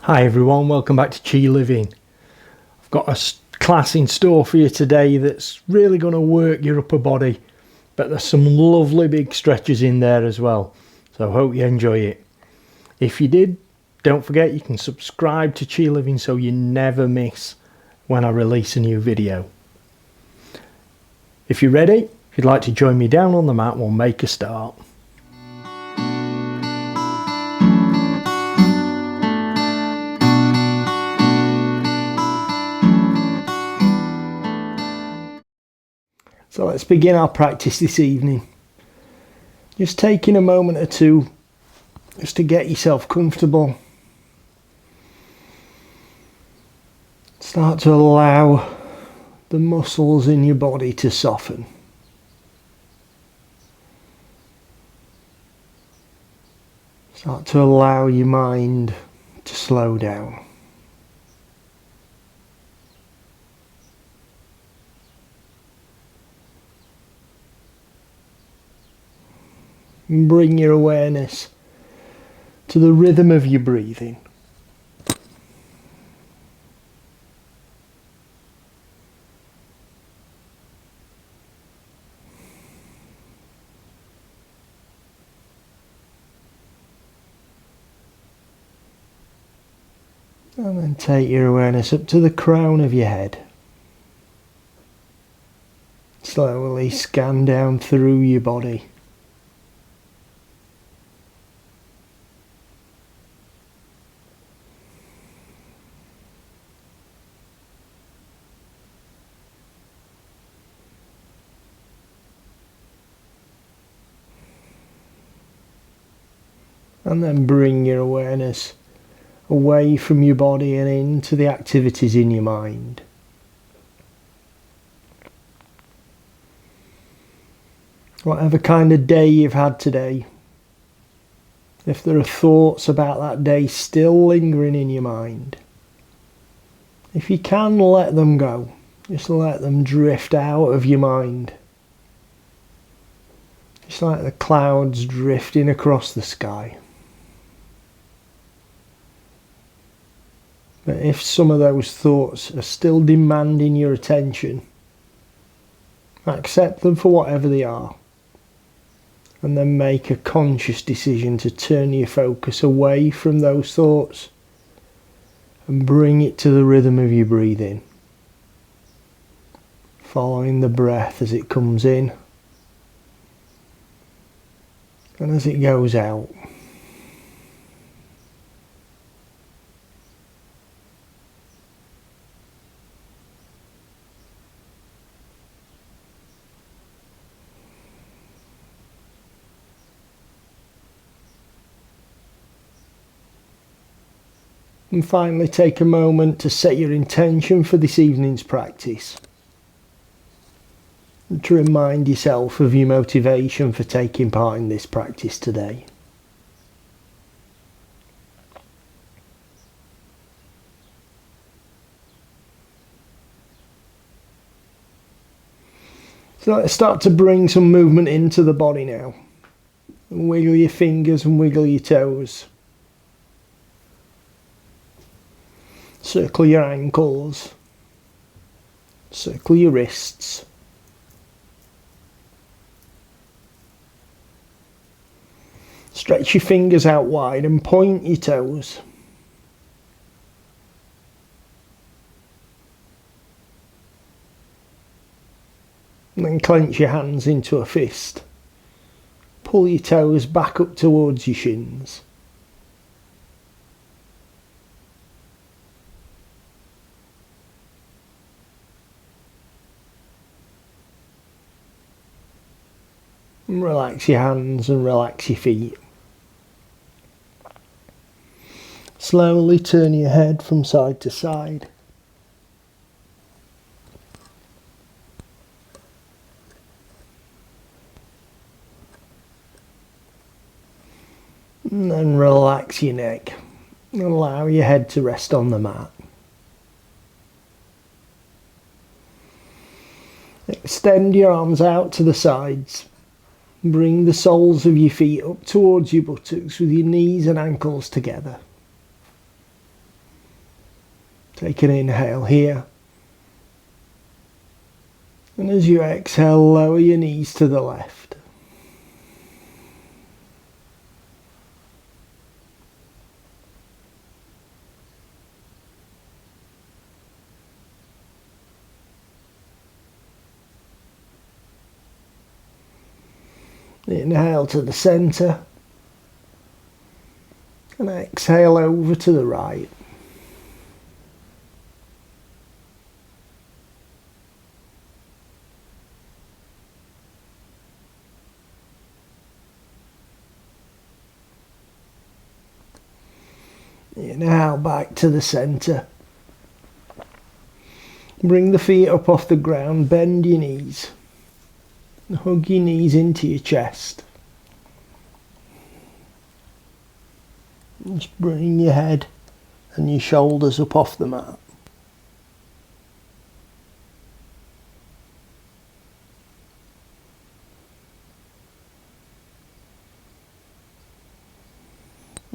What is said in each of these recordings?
Hi everyone, welcome back to Chi Living. I've got a class in store for you today that's really going to work your upper body, but there's some lovely big stretches in there as well, so I hope you enjoy it. If you did, don't forget you can subscribe to Chi Living so you never miss when I release a new video. If you're ready, if you'd like to join me down on the mat, we'll make a start. So let's begin our practice this evening. Just taking a moment or two just to get yourself comfortable. Start to allow the muscles in your body to soften. Start to allow your mind to slow down. And bring your awareness to the rhythm of your breathing. And then take your awareness up to the crown of your head. Slowly scan down through your body. And then bring your awareness away from your body and into the activities in your mind. Whatever kind of day you've had today, if there are thoughts about that day still lingering in your mind, if you can, let them go. Just let them drift out of your mind. Just like the clouds drifting across the sky. But if some of those thoughts are still demanding your attention, accept them for whatever they are, and then make a conscious decision to turn your focus away from those thoughts and bring it to the rhythm of your breathing, following the breath as it comes in and as it goes out. And finally, take a moment to set your intention for this evening's practice. And to remind yourself of your motivation for taking part in this practice today. So let's start to bring some movement into the body now. And wiggle your fingers and wiggle your toes. Circle your ankles, circle your wrists, stretch your fingers out wide and point your toes. And then clench your hands into a fist. Pull your toes back up towards your shins. And relax your hands and relax your feet. Slowly turn your head from side to side. And then relax your neck. Allow your head to rest on the mat. Extend your arms out to the sides. Bring the soles of your feet up towards your buttocks with your knees and ankles together. Take an inhale here. And as you exhale, lower your knees to the left. Inhale to the centre. And exhale over to the right. Inhale back to the centre. Bring the feet up off the ground, bend your knees. Hug your knees into your chest. Just bring your head and your shoulders up off the mat.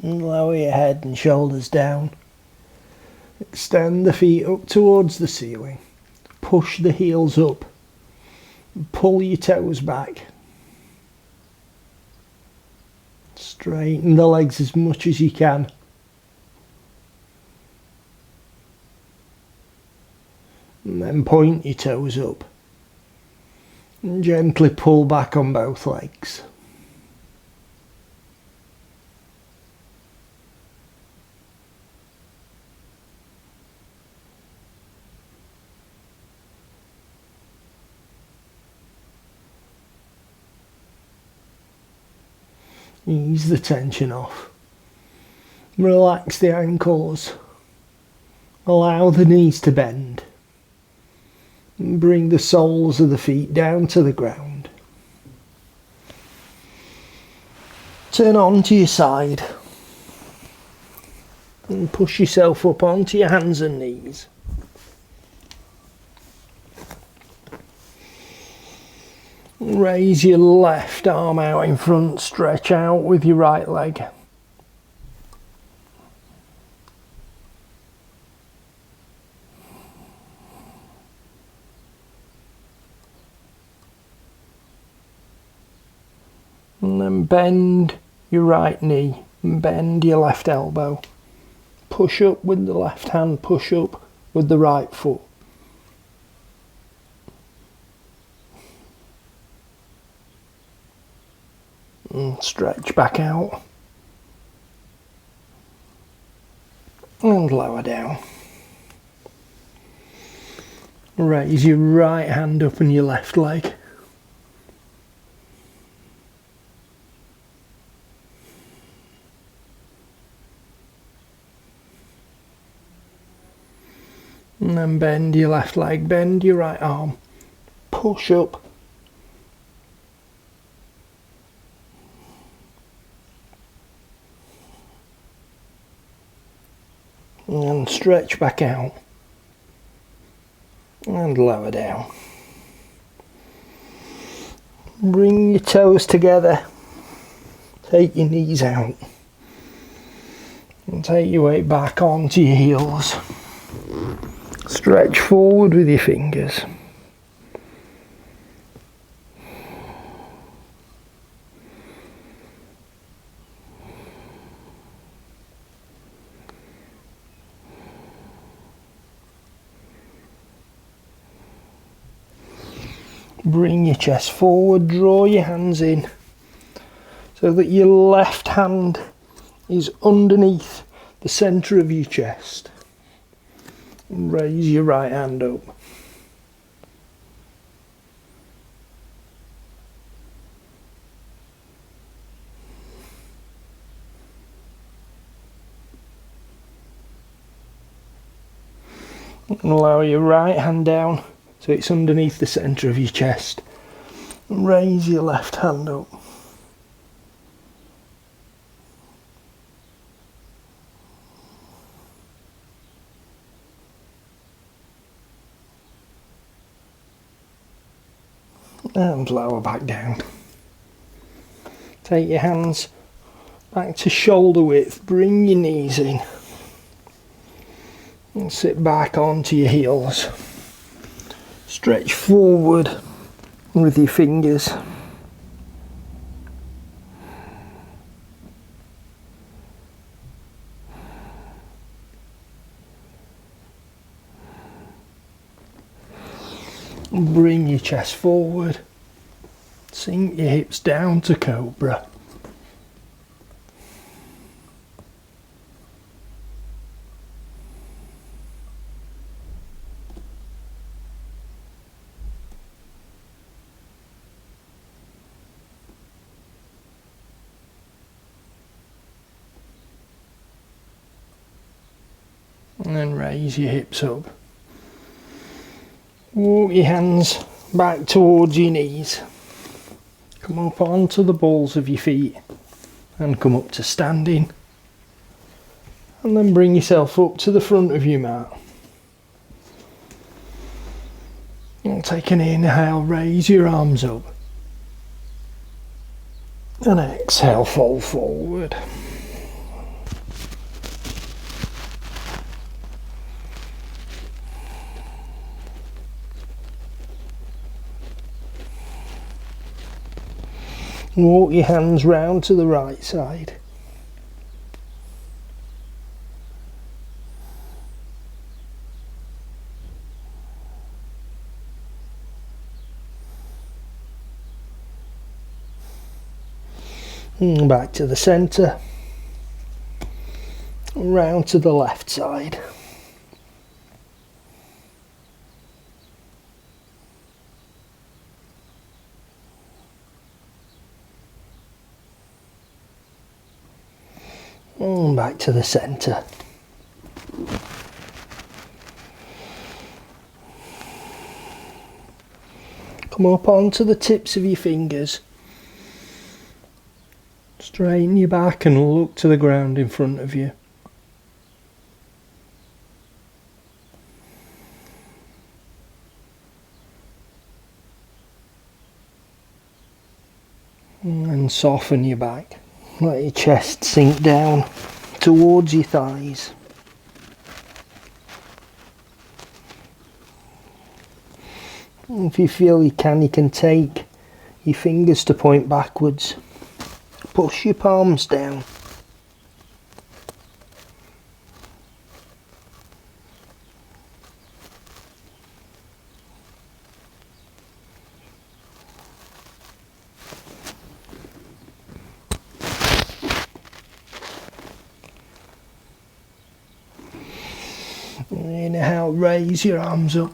And lower your head and shoulders down. Extend the feet up towards the ceiling. Push the heels up. Pull your toes back. Straighten the legs as much as you can. And then point your toes up. And gently pull back on both legs. Ease the tension off. Relax the ankles. Allow the knees to bend. And bring the soles of the feet down to the ground. Turn onto your side. And push yourself up onto your hands and knees. Raise your left arm out in front, stretch out with your right leg. And then bend your right knee and bend your left elbow. Push up with the left hand, push up with the right foot. And stretch back out. And lower down. Raise your right hand up and your left leg. And then bend your left leg, bend your right arm. Push up. And stretch back out. And lower down. Bring your toes together. Take your knees out. And take your weight back onto your heels. Stretch forward with your fingers. Bring your chest forward, draw your hands in so that your left hand is underneath the centre of your chest. And raise your right hand up. And lower your right hand down so it's underneath the centre of your chest. And raise your left hand up. And lower back down. Take your hands back to shoulder width, bring your knees in. And sit back onto your heels. Stretch forward with your fingers. Bring your chest forward. Sink your hips down to cobra. And then raise your hips up. Walk your hands back towards your knees. Come up onto the balls of your feet and come up to standing. And then bring yourself up to the front of your mat. And take an inhale, raise your arms up. And exhale, fold forward. Walk your hands round to the right side. And back to the centre. Round to the left side. And back to the centre. Come up onto the tips of your fingers. Straighten your back and look to the ground in front of you. And soften your back. Let your chest sink down towards your thighs. If you feel you can take your fingers to point backwards. Push your palms down. Inhale, raise your arms up.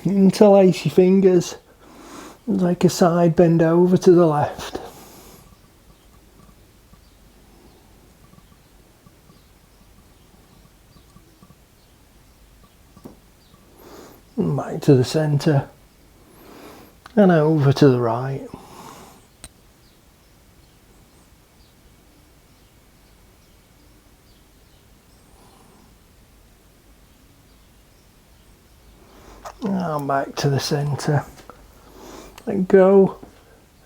Interlace your fingers. Take a side bend over to the left. And back to the centre. And over to the right. And back to the centre. Let go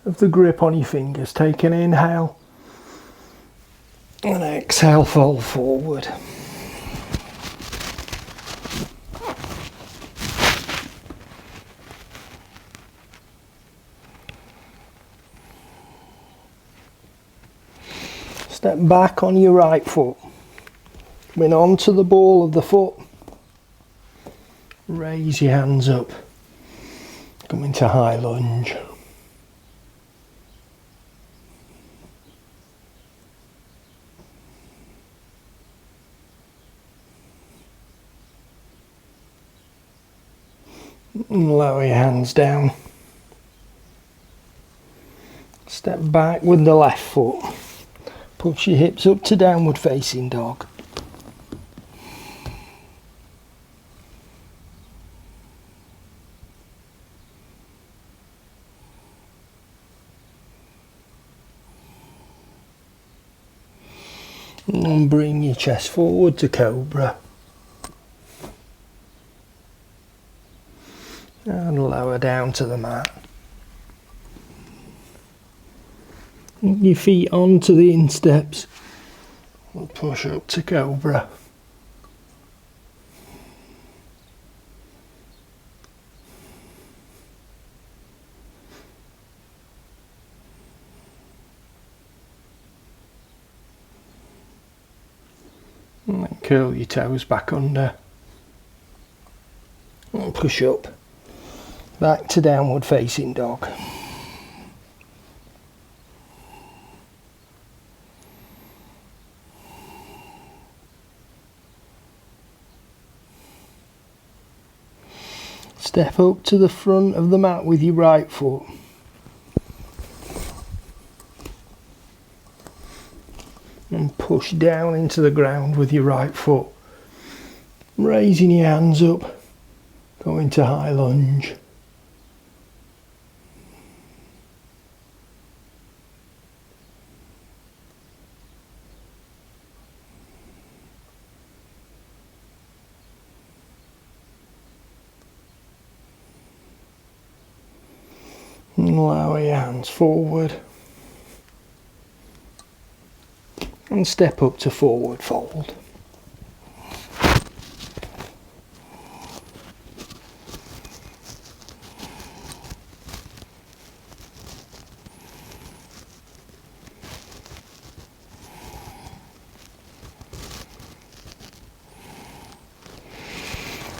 of the grip on your fingers. Take an inhale. And exhale, fold forward. Step back on your right foot. Come onto the ball of the foot. Raise your hands up. Come into high lunge. And lower your hands down. Step back with the left foot. Push your hips up to downward facing dog. And bring your chest forward to cobra. And lower down to the mat. Your feet onto the insteps. and push up to cobra. And then curl your toes back under and push up back to downward facing dog. Step up to the front of the mat with your right foot. And push down into the ground with your right foot. Raising your hands up, go into high lunge. And lower your hands forward. And step up to forward fold.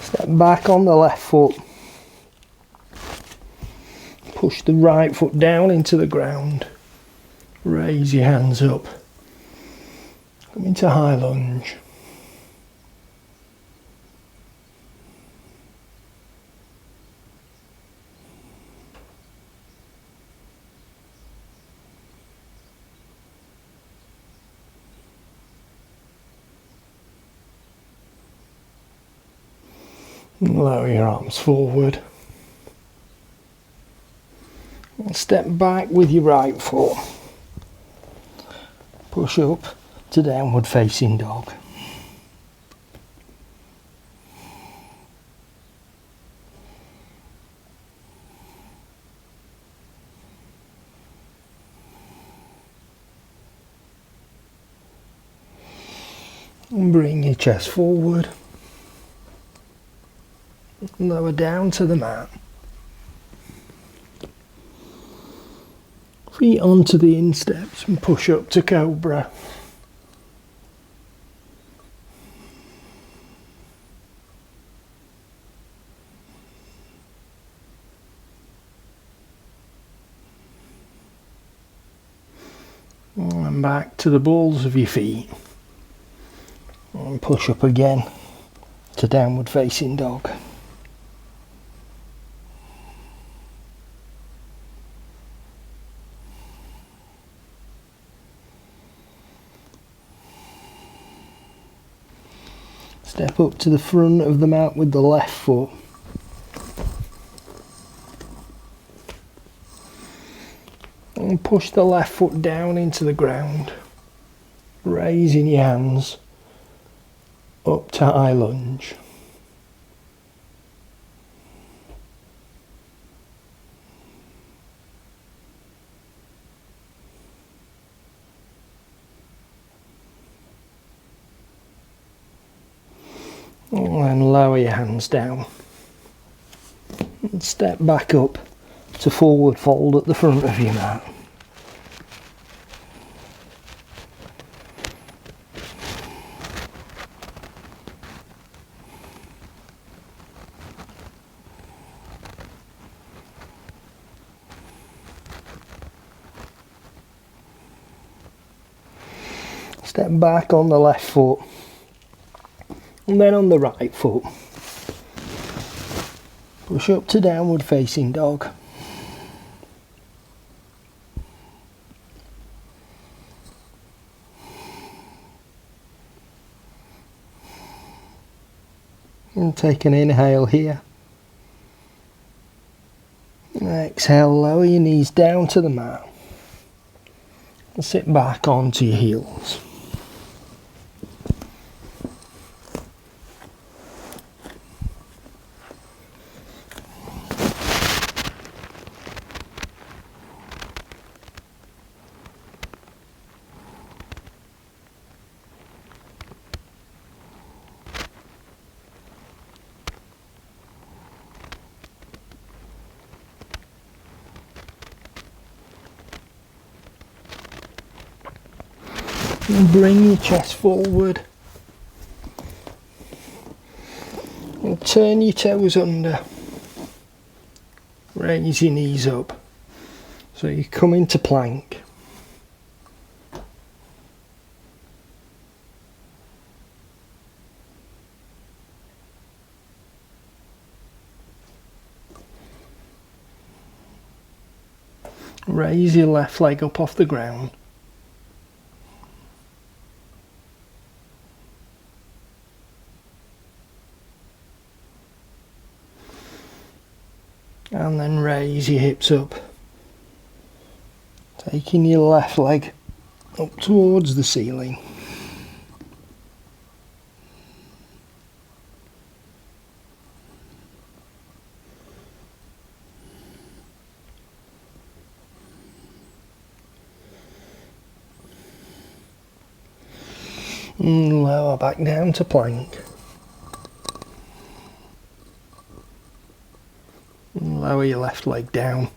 Step back on the left foot. Push the right foot down into the ground. Raise your hands up. Come into high lunge. And lower your arms forward. And step back with your right foot. Push up to downward facing dog. And bring your chest forward. Lower down to the mat. Feet onto the insteps and push up to cobra. And back to the balls of your feet. And push up again to downward facing dog. Step up to the front of the mat with the left foot. And push the left foot down into the ground. Raising your hands up to high lunge. And lower your hands down. And step back up to forward fold at the front of your mat. Step back on the left foot. And then on the right foot, push up to downward facing dog. And take an inhale here. And exhale, lower your knees down to the mat. And sit back onto your heels. And bring your chest forward. And turn your toes under. Raise your knees up. So you come into plank. Raise your left leg up off the ground. And then raise your hips up. Taking your left leg up towards the ceiling. And lower back down to plank. And lower your left leg down.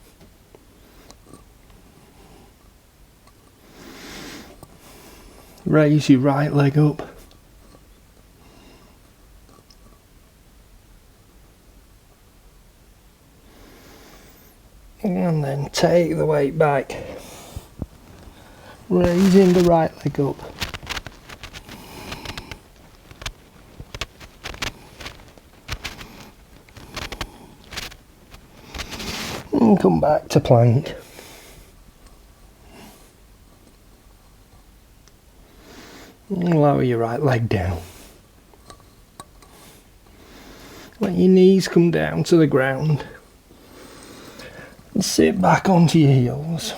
Raise your right leg up. And then take the weight back. Raising the right leg up. And come back to plank. And lower your right leg down. Let your knees come down to the ground. And sit back onto your heels.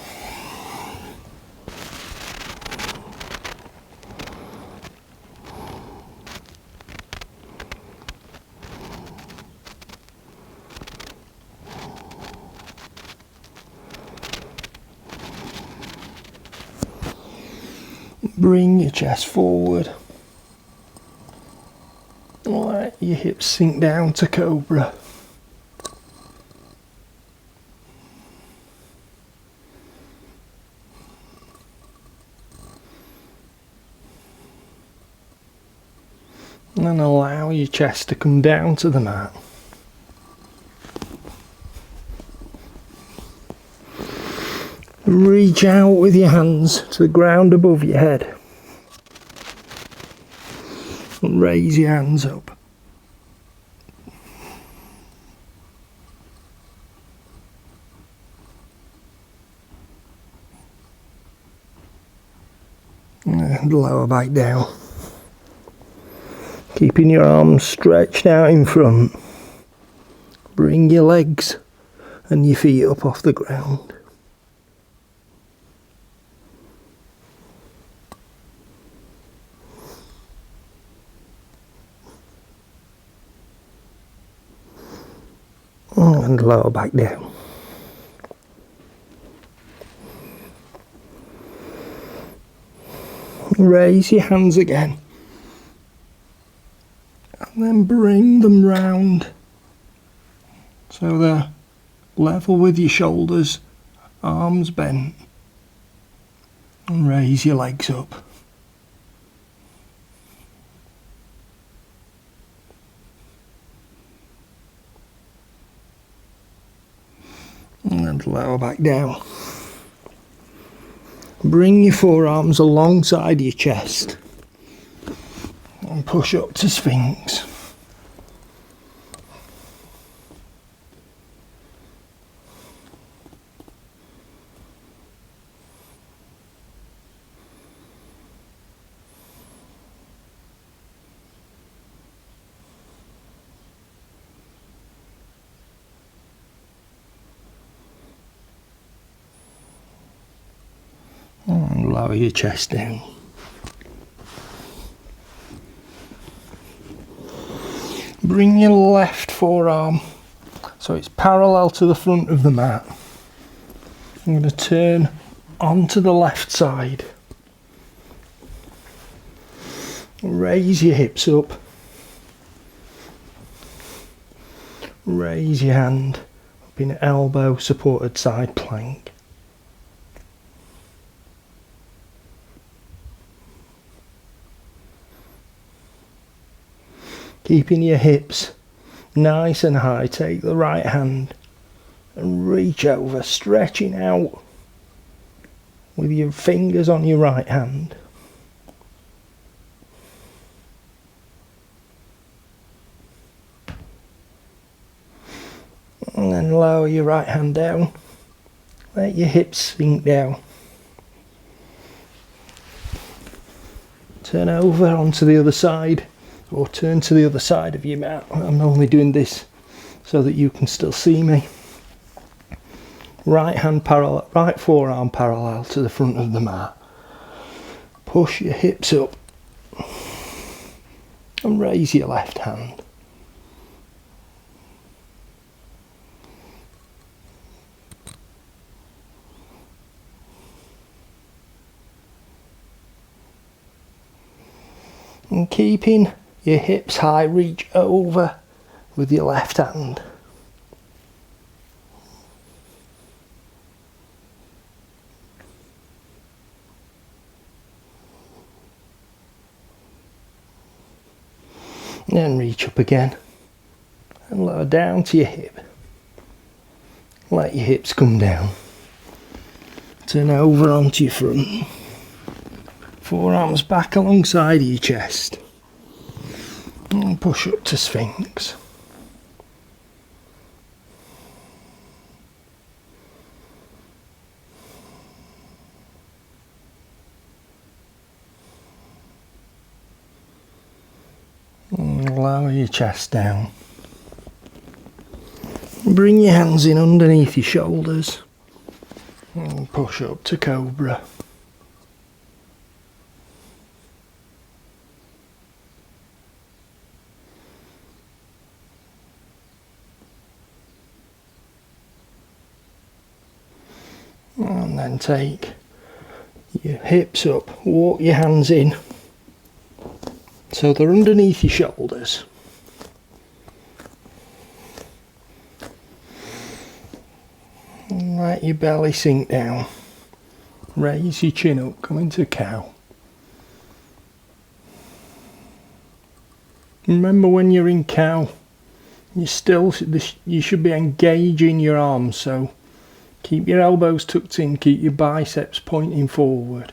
Bring your chest forward. Let your hips sink down to cobra. And then allow your chest to come down to the mat. Reach out with your hands to the ground above your head. And raise your hands up. And lower back down. Keeping your arms stretched out in front. Bring your legs and your feet up off the ground. And lower back down. Raise your hands again. And then bring them round so they're level with your shoulders, arms bent. And raise your legs up. And lower back down. Bring your forearms alongside your chest and push up to Sphinx. And lower your chest down. Bring your left forearm so it's parallel to the front of the mat. I'm going to turn onto the left side. Raise your hips up. Raise your hand up in elbow supported side plank. Keeping your hips nice and high, take the right hand and reach over, stretching out with your fingers on your right hand. And then lower your right hand down. Let your hips sink down. Turn over onto the other side, or turn to the other side of your mat. I'm only doing this so that you can still see me. Right hand parallel, right forearm parallel to the front of the mat. Push your hips up and raise your left hand. And keeping your hips high, reach over with your left hand. And then reach up again and lower down to your hip. Let your hips come down. Turn over onto your front. Forearms back alongside your chest. And push up to Sphinx. And lower your chest down. Bring your hands in underneath your shoulders. And push up to Cobra. And then take your hips up, walk your hands in so they're underneath your shoulders. And let your belly sink down. Raise your chin up, come into cow. Remember, when you're in cow, you should be engaging your arms, so keep your elbows tucked in, keep your biceps pointing forward.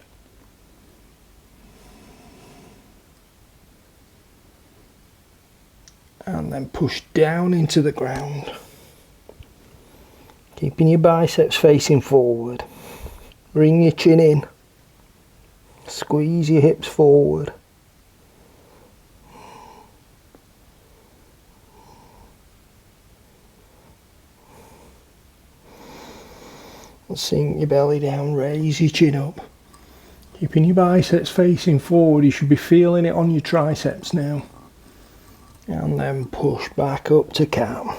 And then push down into the ground. Keeping your biceps facing forward. Bring your chin in. Squeeze your hips forward. Sink your belly down, raise your chin up. Keeping your biceps facing forward, you should be feeling it on your triceps now. And then push back up to cow.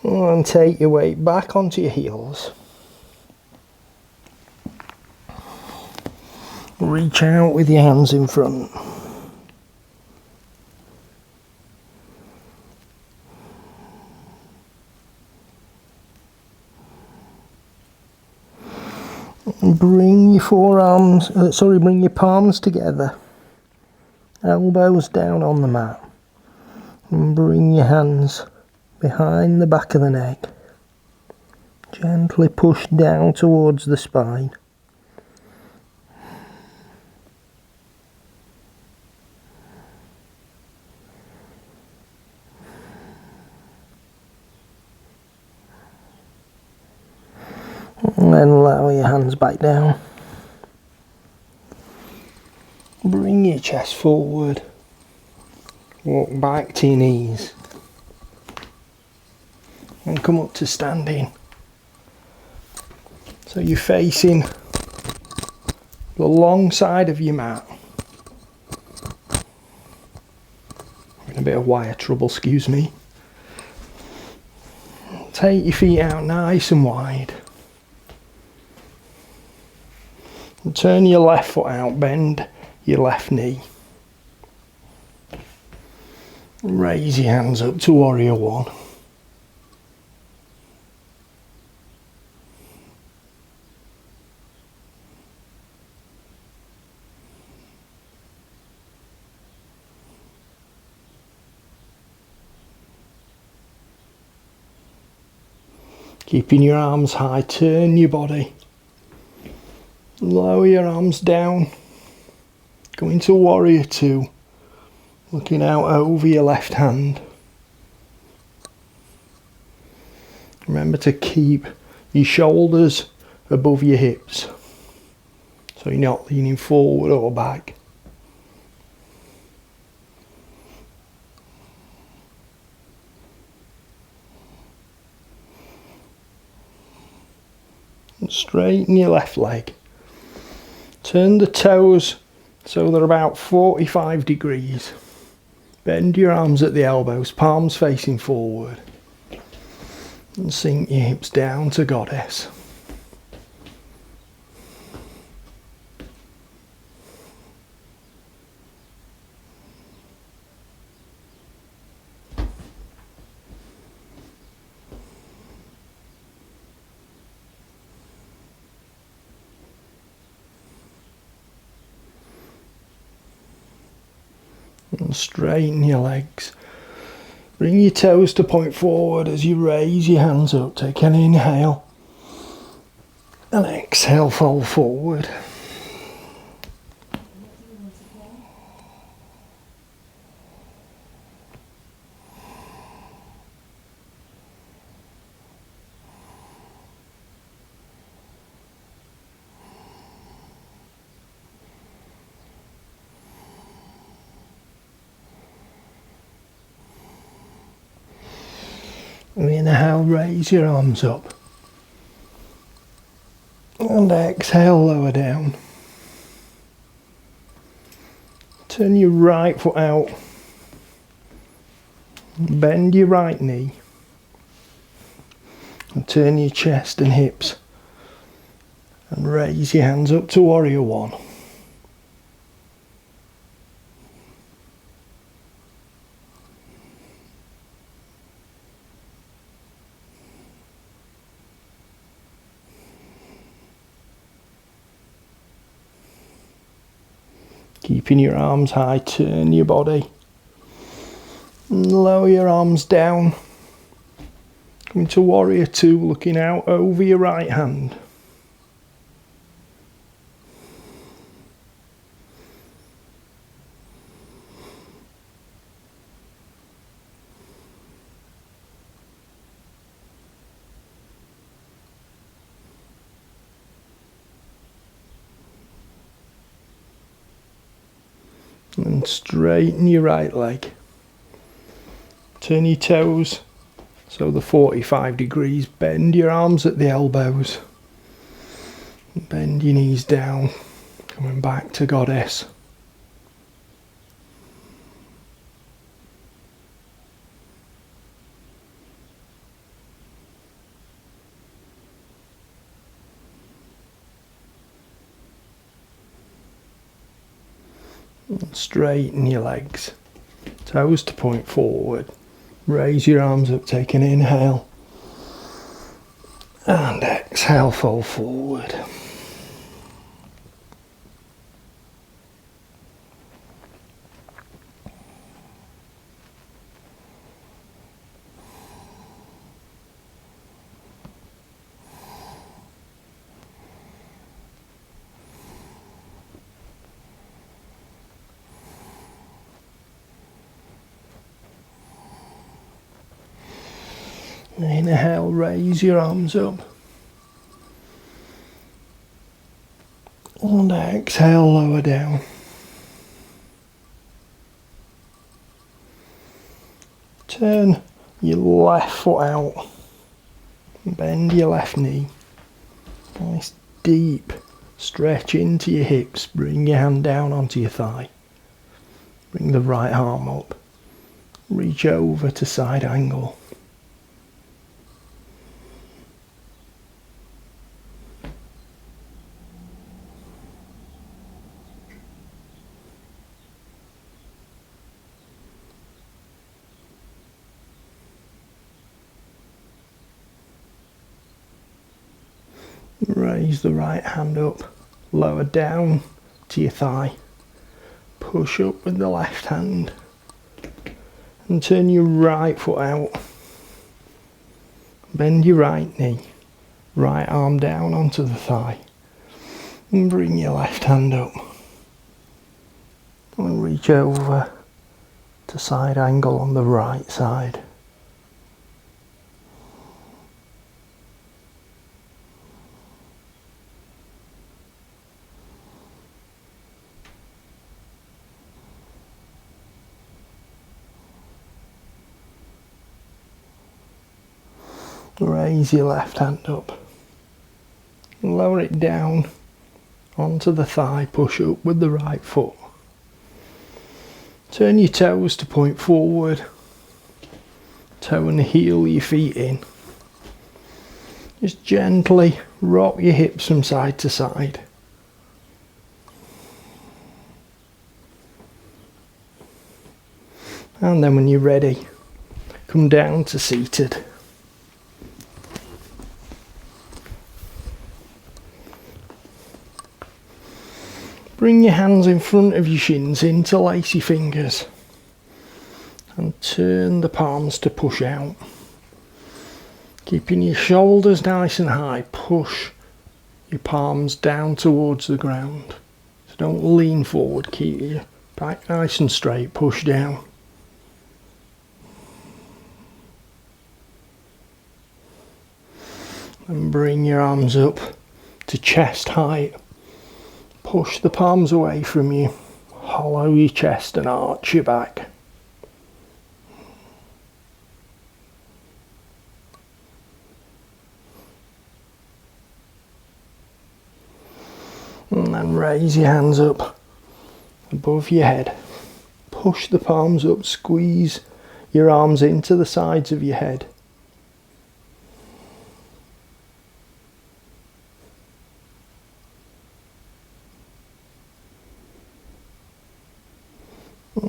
And take your weight back onto your heels. Reach out with your hands in front. Bring your bring your palms together, elbows down on the mat, and bring your hands behind the back of the neck. Gently push down towards the spine. And then lower your hands back down. Bring your chest forward. Walk back to your knees. And come up to standing. So you're facing the long side of your mat. Having a bit of wire trouble, excuse me. Take your feet out nice and wide. And turn your left foot out, bend your left knee. Raise your hands up to Warrior One. Keeping your arms high, turn your body. Lower your arms down. Go into warrior two, looking out over your left hand. Remember to keep your shoulders above your hips, so you're not leaning forward or back. And straighten your left leg. Turn the toes so they're about 45 degrees. Bend your arms at the elbows, palms facing forward. And sink your hips down to goddess. And straighten your legs. Bring your toes to point forward as you raise your hands up. Take an inhale and exhale, fold forward. Inhale, raise your arms up. And exhale, lower down. Turn your right foot out. Bend your right knee. And turn your chest and hips. And raise your hands up to warrior one. Keeping your arms high, turn your body. And lower your arms down. Come into warrior two, looking out over your right hand. And straighten your right leg. Turn your toes so the 45 degrees. Bend your arms at the elbows. Bend your knees down. Coming back to goddess. And straighten your legs. Toes to point forward. Raise your arms up, take an inhale. And exhale, fold forward. Inhale, raise your arms up. And exhale, lower down. Turn your left foot out. Bend your left knee. Nice deep stretch into your hips. Bring your hand down onto your thigh. Bring the right arm up. Reach over to side angle. Raise the right hand up, lower down to your thigh. Push up with the left hand. And turn your right foot out. Bend your right knee, right arm down onto the thigh, and bring your left hand up. And reach over to side angle on the right side. Raise your left hand up, lower it down onto the thigh, push up with the right foot. Turn your toes to point forward, toe and heel of your feet in. Just gently rock your hips from side to side. And then when you're ready, come down to seated. Bring your hands in front of your shins, interlace your fingers and turn the palms to push out. Keeping your shoulders nice and high, push your palms down towards the ground. So don't lean forward, keep your back nice and straight, push down. And bring your arms up to chest height. Push the palms away from you, hollow your chest and arch your back. And then raise your hands up above your head. Push the palms up, squeeze your arms into the sides of your head.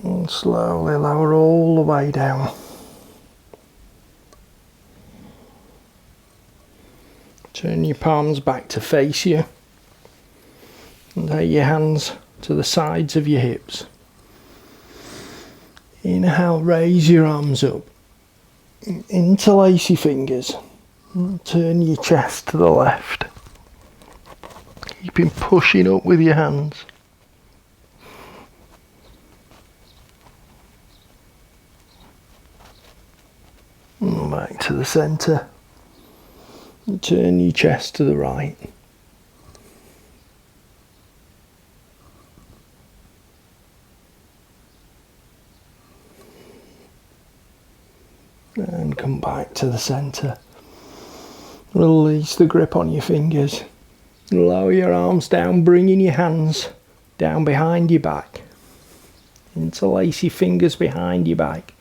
And slowly lower all the way down. Turn your palms back to face you. And lay your hands to the sides of your hips. Inhale, raise your arms up. Interlace your fingers. And turn your chest to the left. Keeping pushing up with your hands. And back to the centre. And turn your chest to the right. And come back to the centre. Release the grip on your fingers. Lower your arms down, bringing your hands down behind your back. Interlace your fingers behind your back.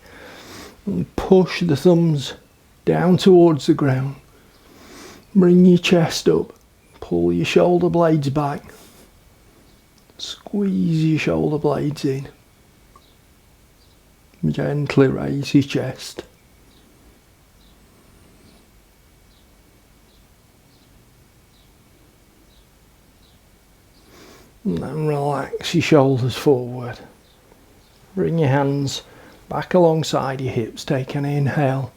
And push the thumbs down towards the ground. Bring your chest up. Pull your shoulder blades back. Squeeze your shoulder blades in. Gently raise your chest. And then relax your shoulders forward. Bring your hands back alongside your hips. Take an inhale.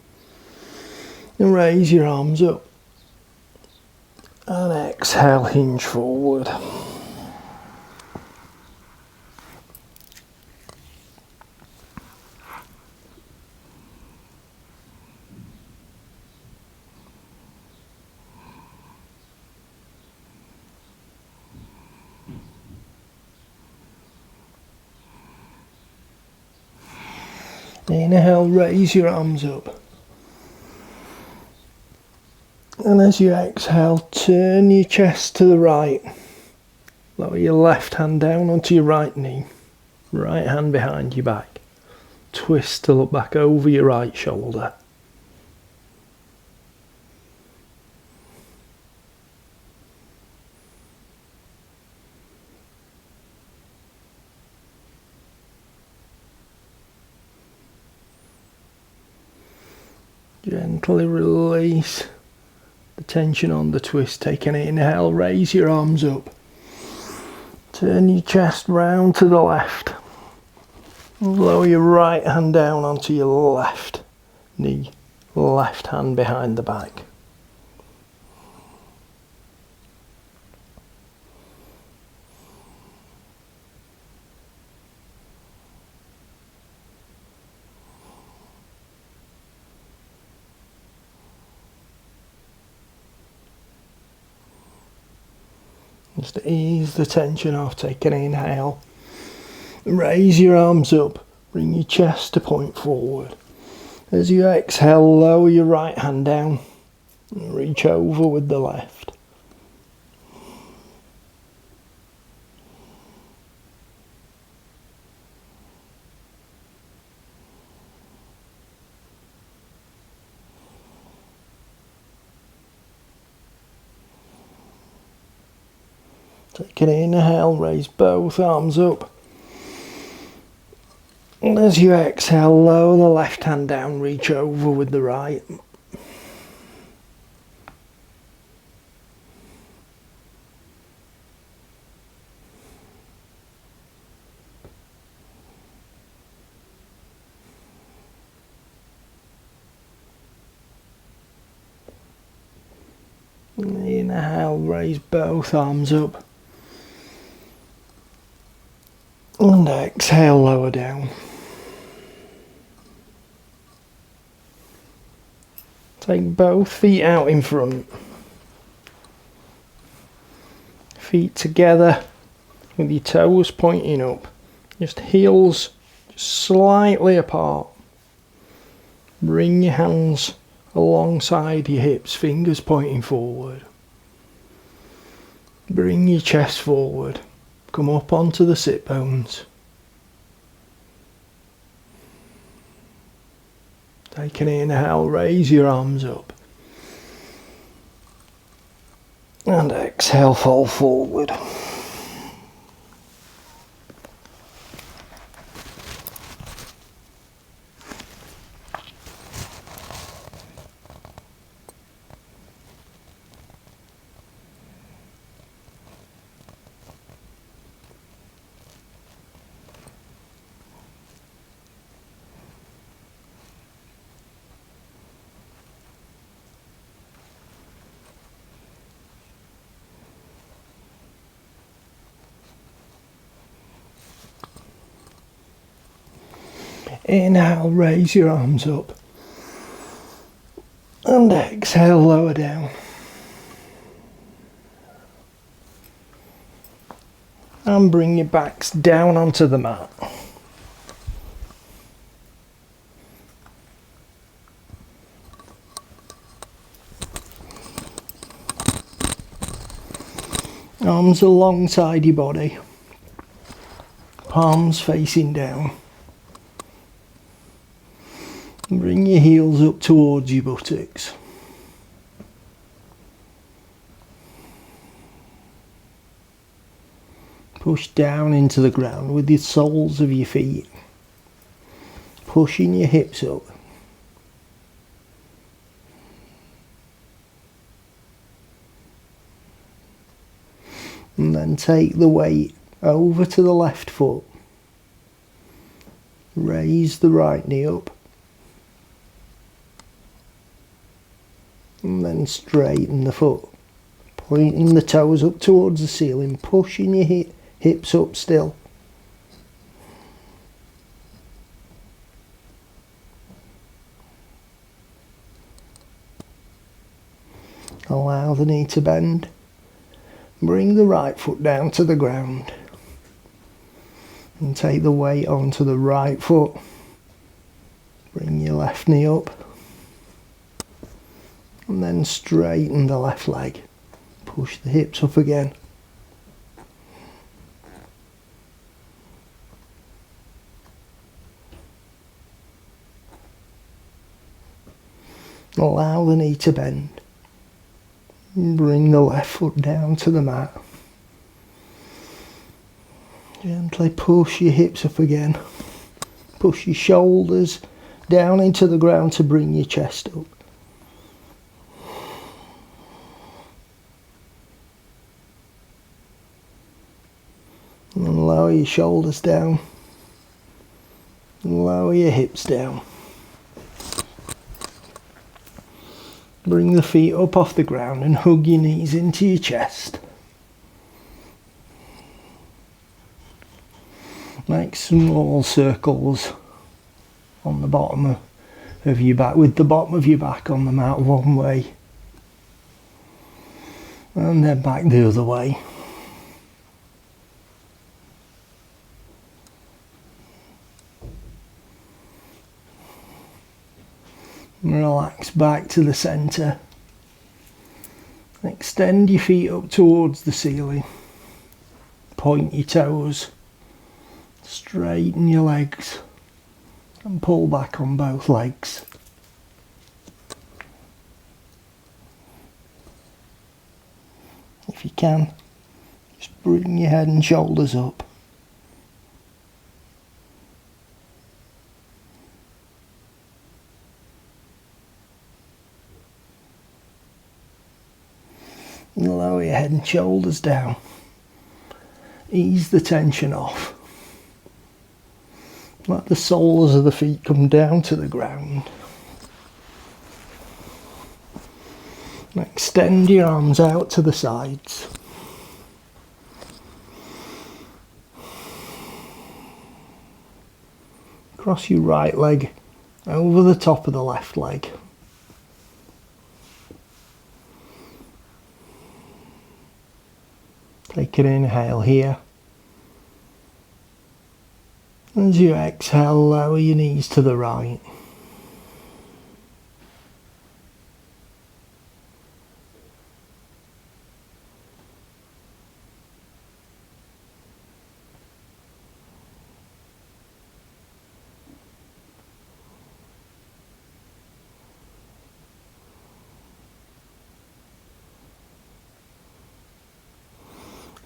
And raise your arms up. And exhale, hinge forward. Inhale, raise your arms up. And as you exhale, turn your chest to the right. Lower your left hand down onto your right knee. Right hand behind your back. Twist to look back over your right shoulder. Gently release the tension on the twist. Take an inhale, raise your arms up. Turn your chest round to the left. Lower your right hand down onto your left knee. left hand behind the back. Just ease the tension off, take an inhale. Raise your arms up, bring your chest to point forward. As you exhale, lower your right hand down and reach over with the left. Take an inhale, raise both arms up. And as you exhale, lower the left hand down, reach over with the right. Inhale, raise both arms up. And exhale, lower down. Take both feet out in front. Feet together with your toes pointing up. Just heels just slightly apart. Bring your hands alongside your hips, fingers pointing forward. Bring your chest forward. Come up onto the sit bones. Take an inhale, raise your arms up. And exhale, fall forward. Inhale, raise your arms up. And exhale, lower down. And bring your backs down onto the mat. Arms alongside your body. Palms facing down. Bring your heels up towards your buttocks. Push down into the ground with the soles of your feet. Pushing your hips up. And then take the weight over to the left foot. Raise the right knee up. And then straighten the foot, pointing the toes up towards the ceiling, pushing your hips up still. Allow the knee to bend. Bring the right foot down to the ground. And take the weight onto the right foot. Bring your left knee up. And then straighten the left leg. Push the hips up again. Allow the knee to bend. Bring the left foot down to the mat. Gently push your hips up again. Push your shoulders down into the ground to bring your chest up. And lower your shoulders down. And lower your hips down. Bring the feet up off the ground and hug your knees into your chest. Make small circles on the bottom of your back, with the bottom of your back on the mat one way. And then back the other way. Relax back to the centre. Extend your feet up towards the ceiling. Point your toes. Straighten your legs. And pull back on both legs. If you can, just bring your head and shoulders up. And lower your head and shoulders down. Ease the tension off. Let the soles of the feet come down to the ground. And extend your arms out to the sides. Cross your right leg over the top of the left leg. Take an inhale here. As you exhale, lower your knees to the right.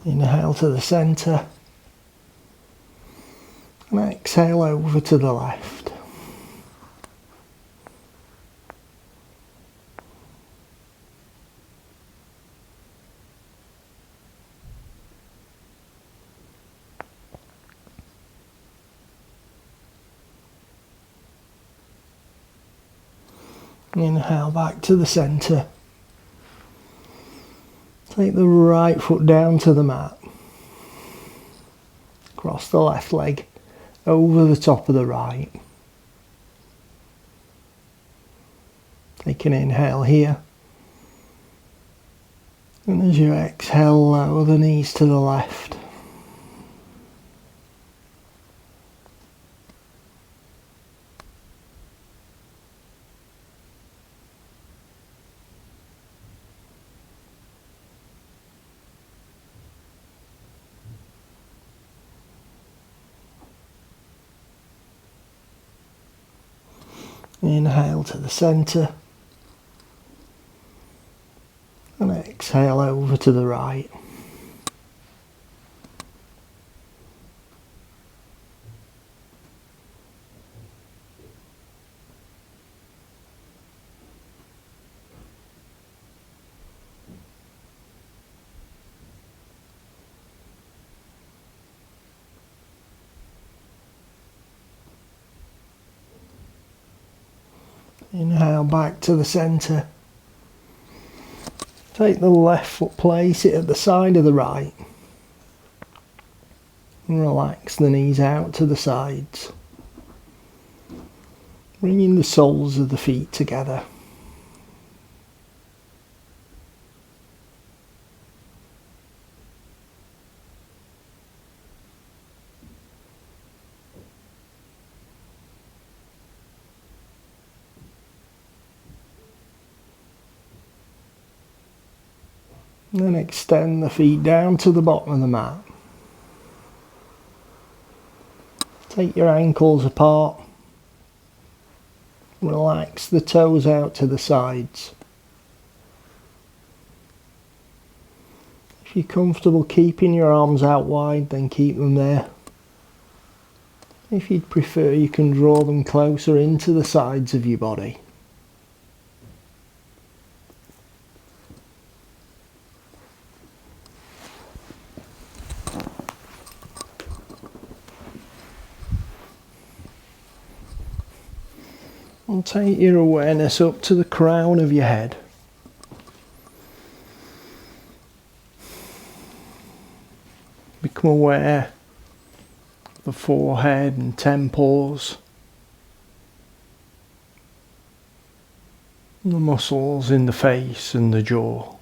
Inhale to the centre. And exhale over to the left. Inhale back to the centre. Take the right foot down to the mat. Cross the left leg over the top of the right. Take an inhale here. And as you exhale, lower the knees to the left. Inhale to the centre. And exhale over to the right. Inhale back to the centre. Take the left foot, place it at the side of the right. And relax the knees out to the sides. Bringing the soles of the feet together. And then extend the feet down to the bottom of the mat. Take your ankles apart. Relax the toes out to the sides. If you're comfortable keeping your arms out wide, then keep them there. If you'd prefer, you can draw them closer into the sides of your body. And take your awareness up to the crown of your head. Become aware of the forehead and temples, the muscles in the face and the jaw.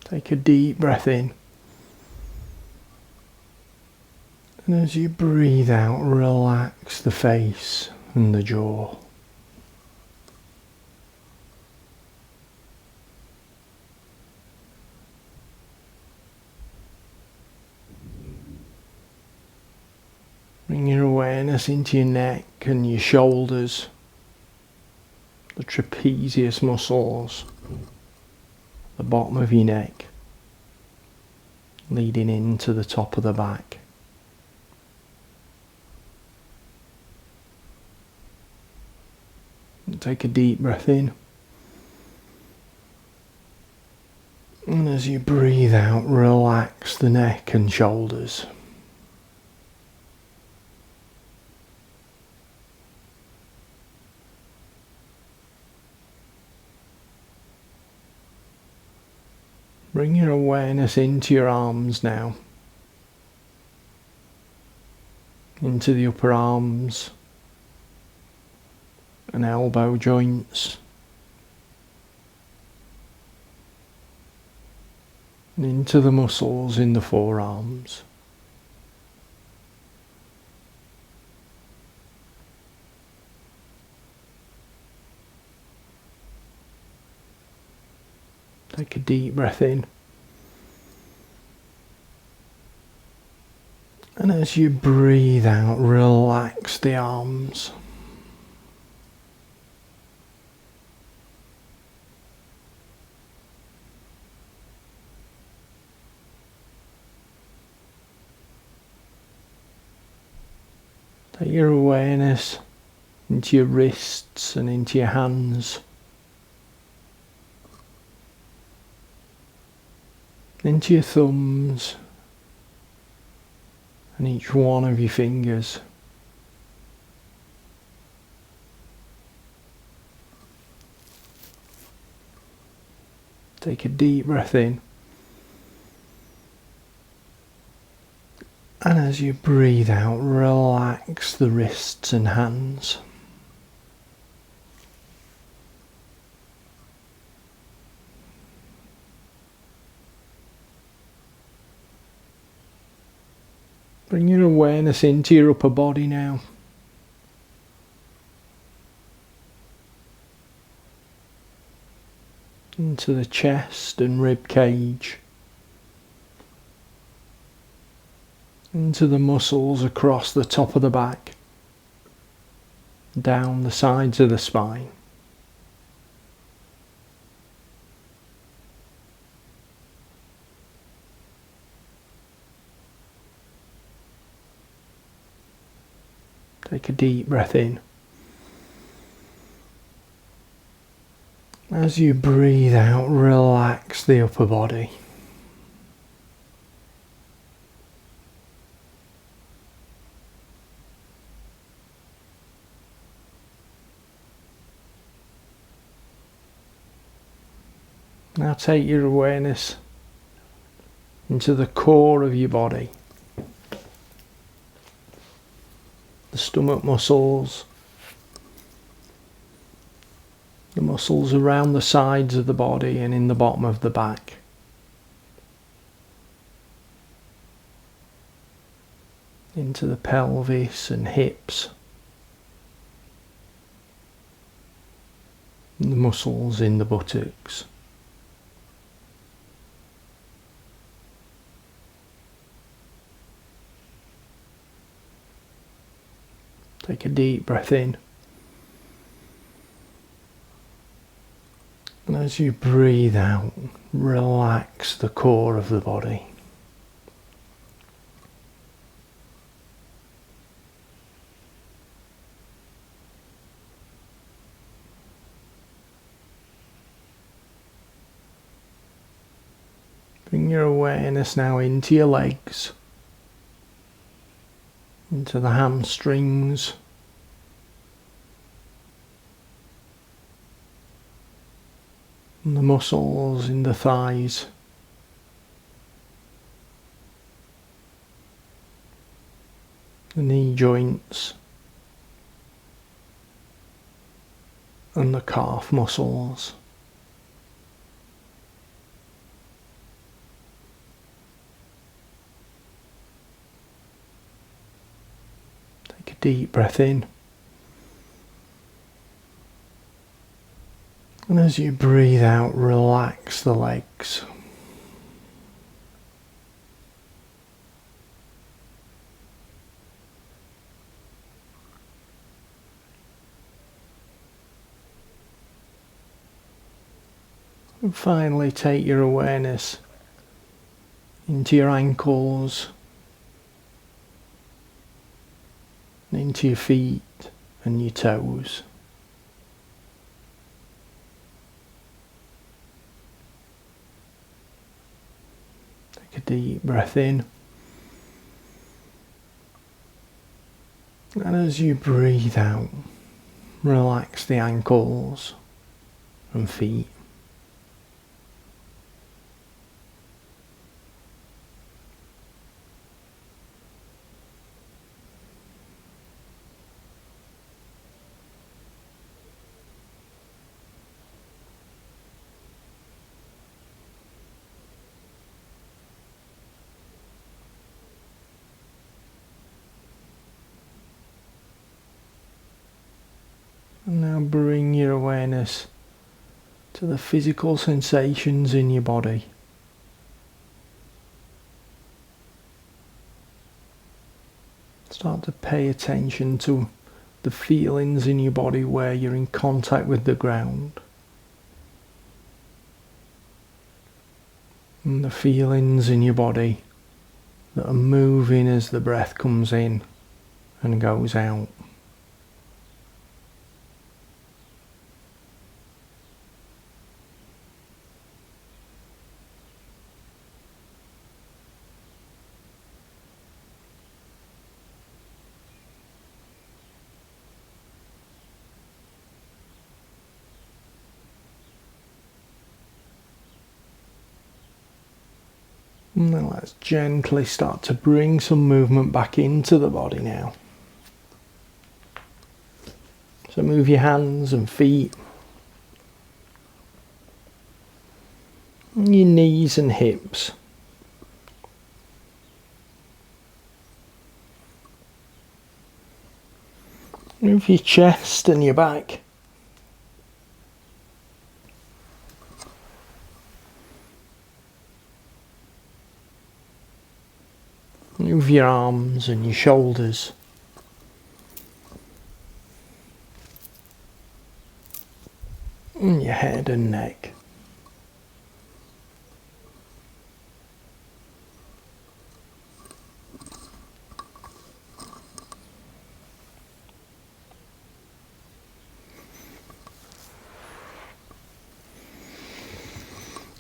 Take a deep breath in. And as you breathe out, relax the face and the jaw. Bring your awareness into your neck and your shoulders, the trapezius muscles, the bottom of your neck, leading into the top of the back. And take a deep breath in. And as you breathe out, relax the neck and shoulders. Bring your awareness into your arms now, into the upper arms and elbow joints, and into the muscles in the forearms. Take a deep breath in. And as you breathe out, relax the arms. Take your awareness into your wrists and into your hands, into your thumbs and each one of your fingers. Take a deep breath in. And as you breathe out, relax the wrists and hands. Bring your awareness into your upper body now. Into the chest and rib cage. Into the muscles across the top of the back. Down the sides of the spine. Take a deep breath in. As you breathe out, relax the upper body. Now take your awareness into the core of your body. The stomach muscles, the muscles around the sides of the body and in the bottom of the back. Into the pelvis and hips. And the muscles in the buttocks. Take a deep breath in. And as you breathe out, relax the core of the body. Bring your awareness now into your legs, into the hamstrings, and the muscles in the thighs. The knee joints and the calf muscles. Take a deep breath in. And as you breathe out, relax the legs. And finally take your awareness into your ankles, and into your feet and your toes. Take a deep breath in. And as you breathe out, relax the ankles and feet. And now bring your awareness to the physical sensations in your body. Start to pay attention to the feelings in your body where you're in contact with the ground. And the feelings in your body that are moving as the breath comes in and goes out. And then let's gently start to bring some movement back into the body now. So move your hands and feet, and your knees and hips. Move your chest and your back. Move your arms and your shoulders. And your head and neck.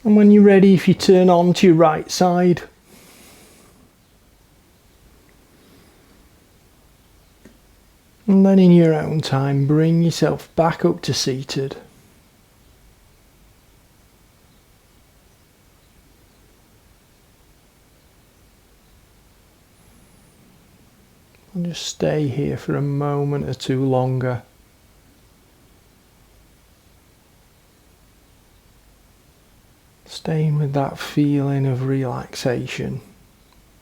And when you're ready, if you turn on to your right side, and then in your own time, bring yourself back up to seated. And just stay here for a moment or two longer. Staying with that feeling of relaxation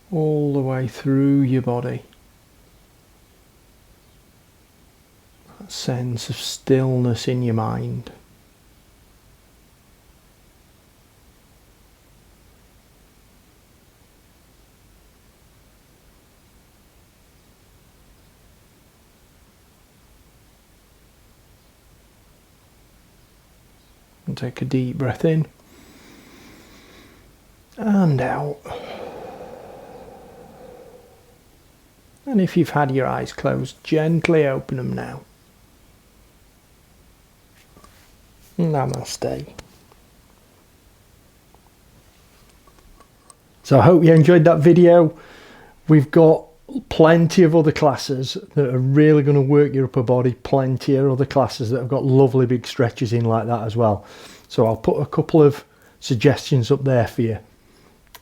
all the way through your body. That sense of stillness in your mind. And take a deep breath in and out. And if you've had your eyes closed, gently open them now. Namaste. So I hope you enjoyed that video. We've got plenty of other classes that are really going to work your upper body, plenty of other classes that have got lovely big stretches in like that as well. So I'll put a couple of suggestions up there for you.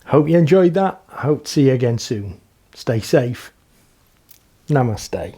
Hope you enjoyed that. I hope to see you again soon. Stay safe. Namaste.